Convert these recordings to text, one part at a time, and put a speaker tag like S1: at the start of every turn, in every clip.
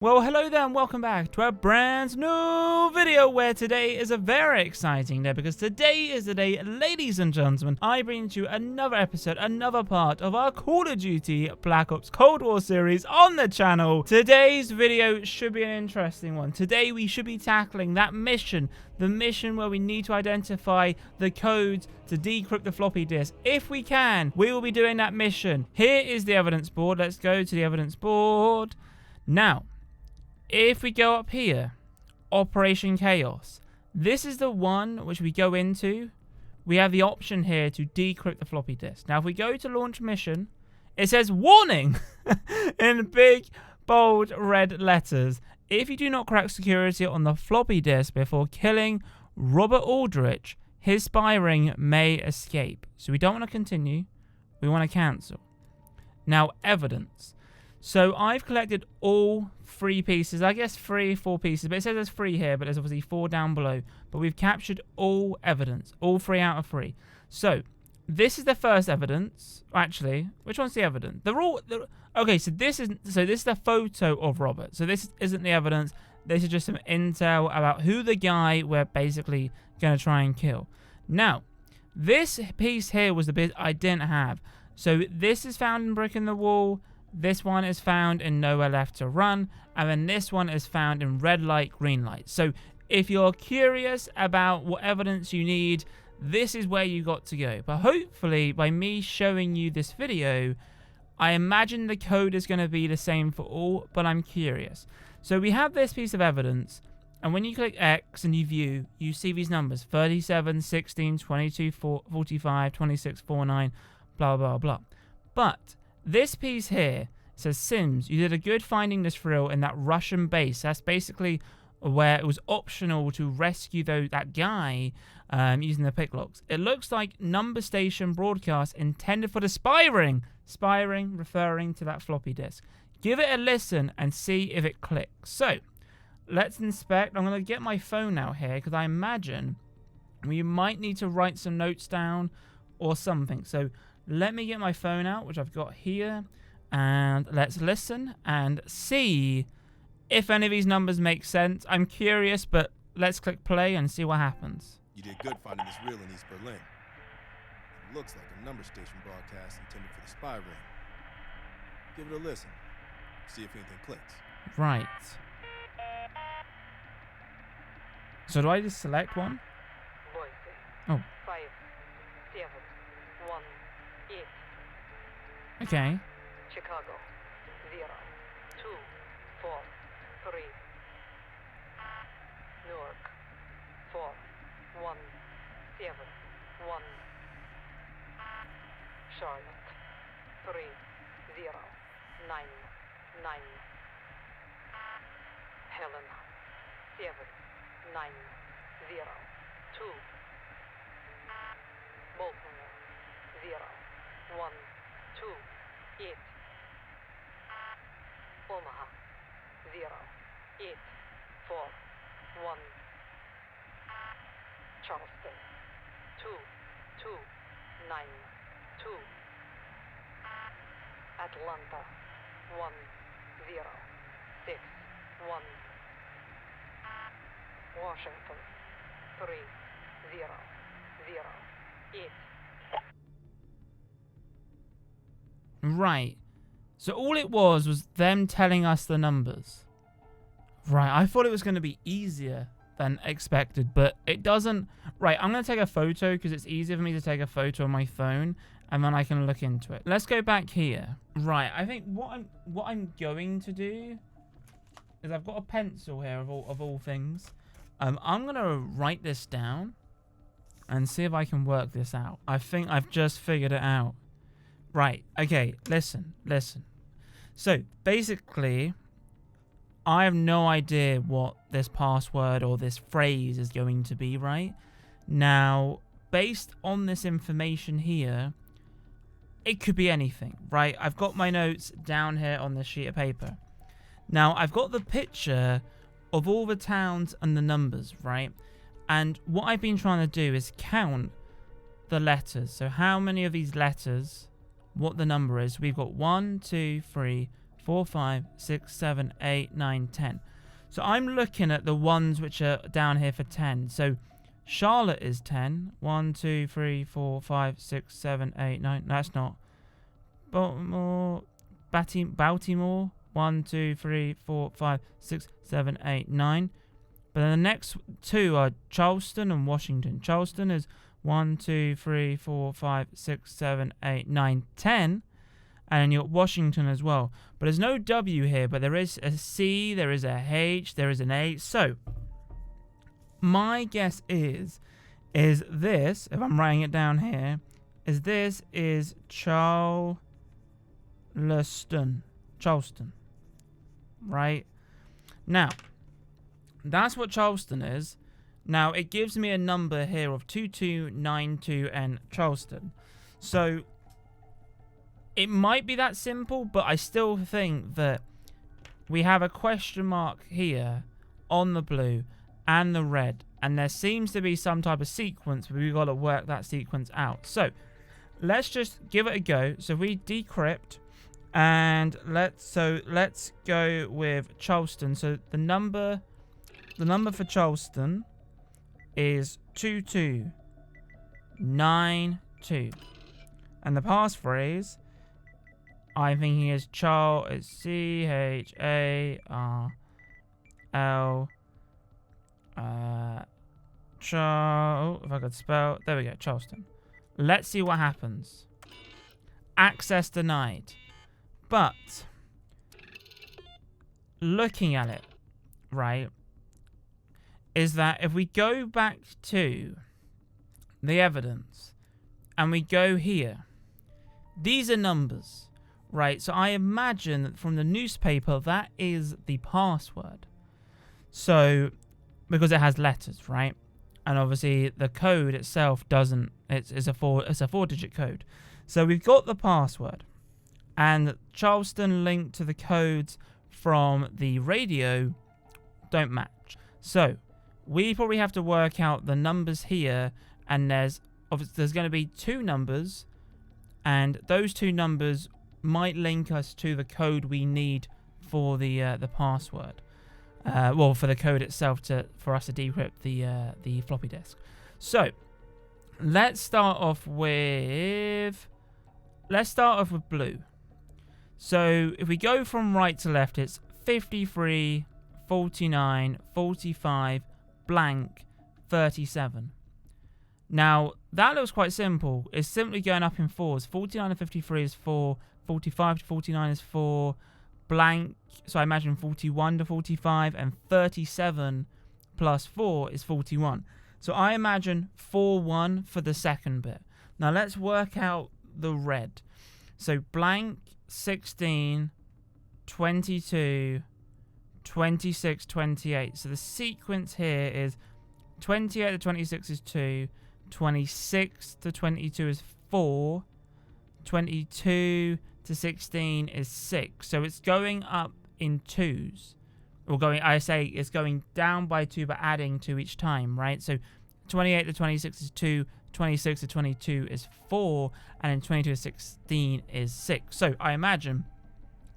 S1: Well, hello there and welcome back to a brand new video where today is a very exciting day because today is the day, ladies and gentlemen, I bring to you another episode, another part of our Call of Duty Black Ops Cold War series on the channel. Today's video should be an interesting one. Today we should be tackling that mission, the mission where we need to identify the codes to decrypt the floppy disk. If we can, we will be doing that mission. Here is the evidence board. Let's go to the evidence board. Now, if we go up here, Operation Chaos, this is the one which we go into. We have the option here to decrypt the floppy disk. Now, if we go to launch mission, it says warning in big, bold, red letters. If you do not crack security on the floppy disk before killing Robert Aldrich, his spy ring may escape. So we don't want to continue. We want to cancel. Now, evidence. So I've collected all 3 pieces, I guess 4 pieces, but it says there's 3 here, but there's obviously 4 down below. But we've captured all evidence, all 3 out of 3. So this is the first evidence. Actually, which one's the evidence? Okay. So this is the photo of Robert. So this isn't the evidence. This is just some intel about who the guy we're basically going to try and kill. Now, this piece here was the bit I didn't have. So this is found in Brick in the Wall. This one is found in Nowhere Left to Run, and then this one is found in Red Light, Green Light. So if you're curious about what evidence you need, this is where you got to go. But hopefully, by me showing you this video, I imagine the code is going to be the same for all, but I'm curious. So we have this piece of evidence, and when you click X and you view, you see these numbers, 37, 16, 22, 45, 26, 49, blah, blah, blah. But this piece here says, Sims, you did a good finding this thrill in that Russian base. That's basically where it was optional to rescue that guy using the picklocks. It looks like number station broadcast intended for the spy ring. Spy ring referring to that floppy disk. Give it a listen and see if it clicks. So let's inspect. I'm going to get my phone out here because I imagine we might need to write some notes down or something. So let me get my phone out, which I've got here, and let's listen and see if any of these numbers make sense. I'm curious, but let's click play and see what happens.
S2: You did good finding this reel in East Berlin. It looks like a number station broadcast intended for the spy ring. Give it a listen. See if anything clicks.
S1: Right. So do I just select one? Oh.
S3: 5, 7, 1, 8.
S1: Okay.
S3: Chicago 0, 2, 4, 3. Newark 4, 1, 7, 1. Charlotte 3, 0, 9, 9. Helena 7, 9, 0, 2. Baltimore 0, 1, 2, 8. Omaha 0, 8, 4, 1. Charleston 2, 2, 9, 2. Atlanta 1, 0, 6, 1. Washington 3, 0, 0, 8.
S1: Right. So all it was them telling us the numbers. Right. I thought it was going to be easier than expected, but it doesn't. Right. I'm going to take a photo because it's easier for me to take a photo on my phone, and then I can look into it. Let's go back here. Right. I think what I'm going to do is I've got a pencil here of all things. I'm going to write this down and see if I can work this out. I think I've just figured it out. Right, okay, listen. So, basically, I have no idea what this password or this phrase is going to be, right? Now, based on this information here, it could be anything, right? I've got my notes down here on this sheet of paper. Now, I've got the picture of all the towns and the numbers, right? And what I've been trying to do is count the letters. So how many of these letters, what the number is. We've got 1, 2, 3, 4, 5, 6, 7, 8, 9, 10. So I'm looking at the ones which are down here for 10. So Charlotte is 10. 1, 2, 3, 4, 5, 6, 7, 8, 9. That's not. Baltimore. 1, 2, 3, 4, 5, 6, 7, 8, 9. But then the next two are Charleston and Washington. Charleston is 1, 2, 3, 4, 5, 6, 7, 8, 9, 10. And then you got Washington as well. But there's no W here, but there is a C, there is a H, there is an A. So, my guess is this, if I'm writing it down here, is Charleston. Right? Now, that's what Charleston is. Now, it gives me a number here of 2292 and Charleston. So, it might be that simple, but I still think that we have a question mark here on the blue and the red. And there seems to be some type of sequence, but we've got to work that sequence out. So, let's just give it a go. So, we decrypt. And let's go with Charleston. So, the number for Charleston is 2292. And the passphrase, I'm thinking is Charl, C-H-A-R-L, Charl, if I could spell, there we go, Charleston. Let's see what happens. Access denied. But, looking at it, right, is that if we go back to the evidence, and we go here, these are numbers. Right, so I imagine that from the newspaper, that is the password. So, because it has letters, right? And obviously, the code itself doesn't. It's a 4-digit code. So we've got the password, and Charleston linked to the codes from the radio don't match. So we probably have to work out the numbers here, and there's going to be two numbers, and those two numbers might link us to the code we need for the password. Well, for the code itself for us to decrypt the floppy disk. So let's start off with blue. So if we go from right to left, it's 53, 49, 45, blank, 37. Now that looks quite simple. It's simply going up in fours. 49 and 53 is 4. 45 to 49 is 4, blank, so I imagine 41 to 45, and 37 plus 4 is 41. So I imagine 4-1 for the second bit. Now let's work out the red. So blank, 16, 22, 26, 28. So the sequence here is 28 to 26 is 2, 26 to 22 is 4, 22 to 16 is 6. So it's going up in twos. It's going down by 2 but adding 2 each time, right? So 28 to 26 is 2, 26 to 22 is 4, and then 22 to 16 is 6. So I imagine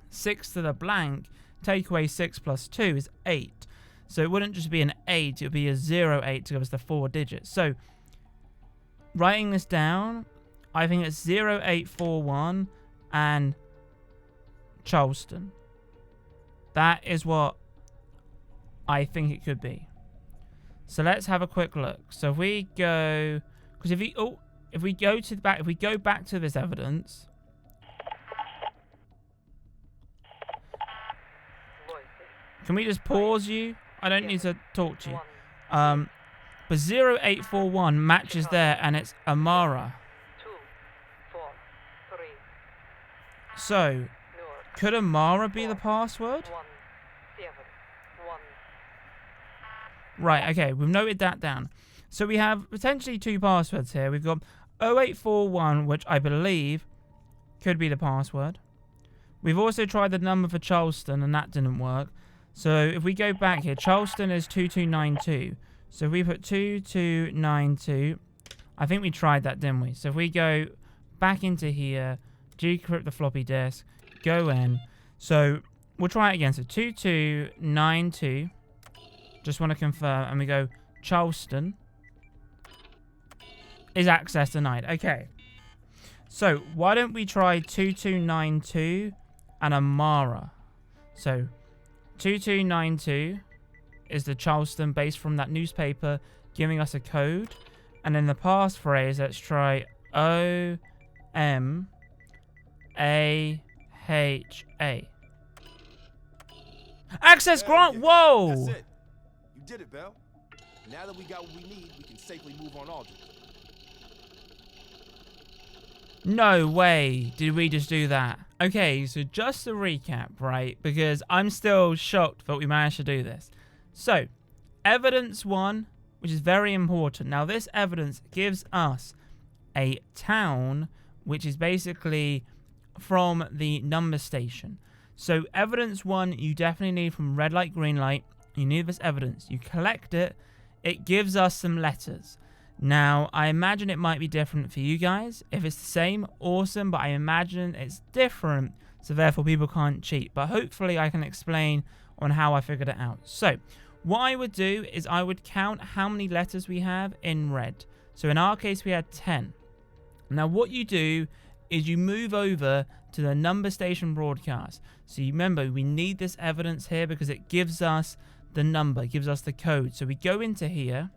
S1: 6 to the blank, take away 6 plus 2 is 8. So it wouldn't just be an 8, it would be a 08 to give us the 4 digits. So writing this down, I think it's 0841 and Charleston. That is what I think it could be. So let's have a quick look. So if we go, because if we go back to this evidence, can we just pause you? I don't need to talk to you. But 0841 matches there, and it's Amara. So, could Amara be the password? Right, okay, we've noted that down. So we have potentially two passwords here. We've got 0841, which I believe could be the password. We've also tried the number for Charleston, and that didn't work. So if we go back here, Charleston is 2292. So if we put 2292, I think we tried that, didn't we? So if we go back into here, decrypt the floppy disk, go in. So we'll try it again. So 2292. Just want to confirm. And we go Charleston. Is access denied. Okay. So why don't we try 2292 and Amara? So 2292 is the Charleston based from that newspaper giving us a code. And then the passphrase, let's try OMAHA. Access grant. Whoa!
S2: That's it. You did it, Bell. Now that we got what we need, we can safely move on Aldrich.
S1: No way did we just do that. Okay, so just to recap, right? Because I'm still shocked that we managed to do this. So, evidence 1, which is very important. Now, this evidence gives us a town, which is basically from the number station. So, evidence 1, you definitely need from red light, green light. You need this evidence. You collect it. It gives us some letters. Now, I imagine it might be different for you guys. If it's the same, awesome, but I imagine it's different, so therefore people can't cheat. But hopefully I can explain on how I figured it out. So, what I would do is I would count how many letters we have in red. So in our case, we had 10. Now, what you do is you move over to the number station broadcast. So you remember, we need this evidence here because it gives us the number, gives us the code. So we go into here.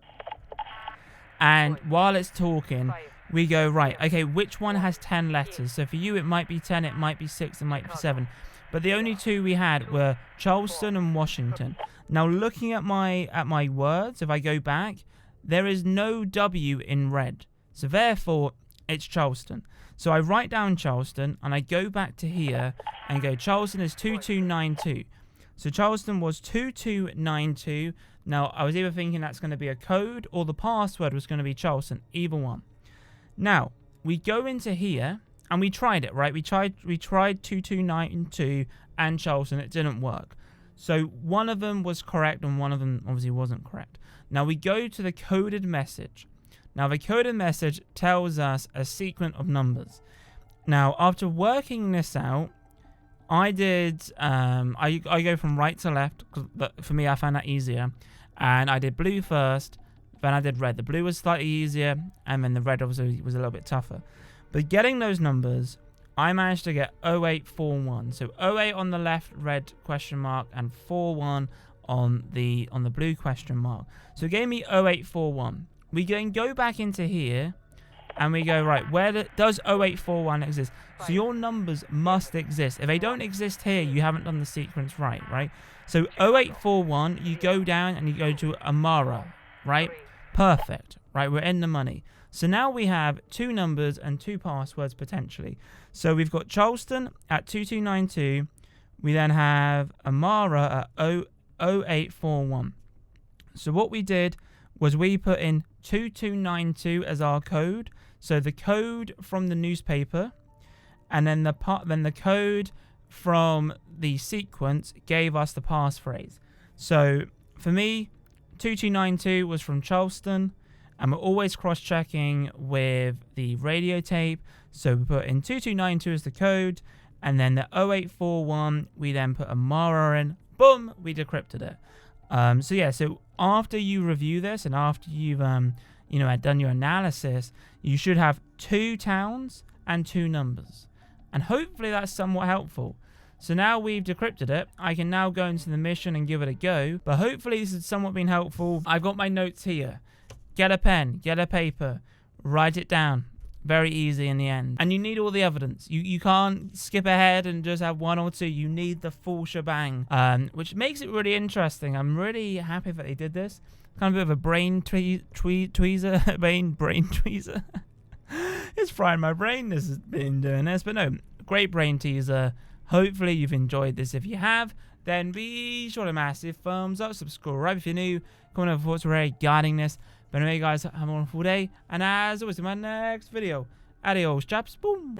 S1: And while it's talking, we go, right, okay, which one has 10 letters? So for you, it might be 10, it might be 6, it might be 7. But the only two we had were Charleston and Washington. Now, looking at my words, if I go back, there is no W in red. So therefore, it's Charleston. So I write down Charleston, and I go back to here and go, Charleston is 2292. So Charleston was 2292. Now, I was either thinking that's going to be a code or the password was going to be Charleston, either one. Now, we go into here and we tried it, right? We tried 2292 and Charleston. It didn't work. So one of them was correct and one of them obviously wasn't correct. Now, we go to the coded message. Now, the coded message tells us a sequence of numbers. Now, after working this out, I did, I go from right to left, because for me, I found that easier. And I did blue first, then I did red. The blue was slightly easier, and then the red obviously was a little bit tougher. But getting those numbers, I managed to get 0841. So 08 on the left, red question mark, and 41 on the blue question mark. So it gave me 0841. We can go back into here, and we go, right, does 0841 exist? So your numbers must exist. If they don't exist here, you haven't done the sequence right? So 0841, you go down and you go to Amara, right? Perfect, right? We're in the money. So now we have 2 numbers and 2 passwords potentially. So we've got Charleston at 2292. We then have Amara at 0841. So what we did was we put in 2292 as our code. So the code from the newspaper, and then the code from the sequence gave us the passphrase. So for me, 2292 was from Charleston, and we're always cross-checking with the radio tape. So we put in 2292 as the code, and then the 0841, we then put Amara in. Boom, we decrypted it. So yeah, so after you review this and after you've had done your analysis, you should have 2 towns and 2 numbers. And hopefully that's somewhat helpful. So now we've decrypted it, I can now go into the mission and give it a go. But hopefully this has somewhat been helpful. I've got my notes here. Get a pen, get a paper, write it down. Very easy in the end. And you need all the evidence. You can't skip ahead and just have 1 or 2. You need the full shebang, which makes it really interesting. I'm really happy that they did this. Kind of a bit of a brain tweezer. brain tweezer. It's frying my brain. This has been doing this. But no, great brain teaser. Hopefully you've enjoyed this. If you have, then be sure to massive thumbs up, subscribe if you're new, comment on thoughts regarding this. But anyway, guys, have a wonderful day, and as always, in my next video, adios, chaps, boom.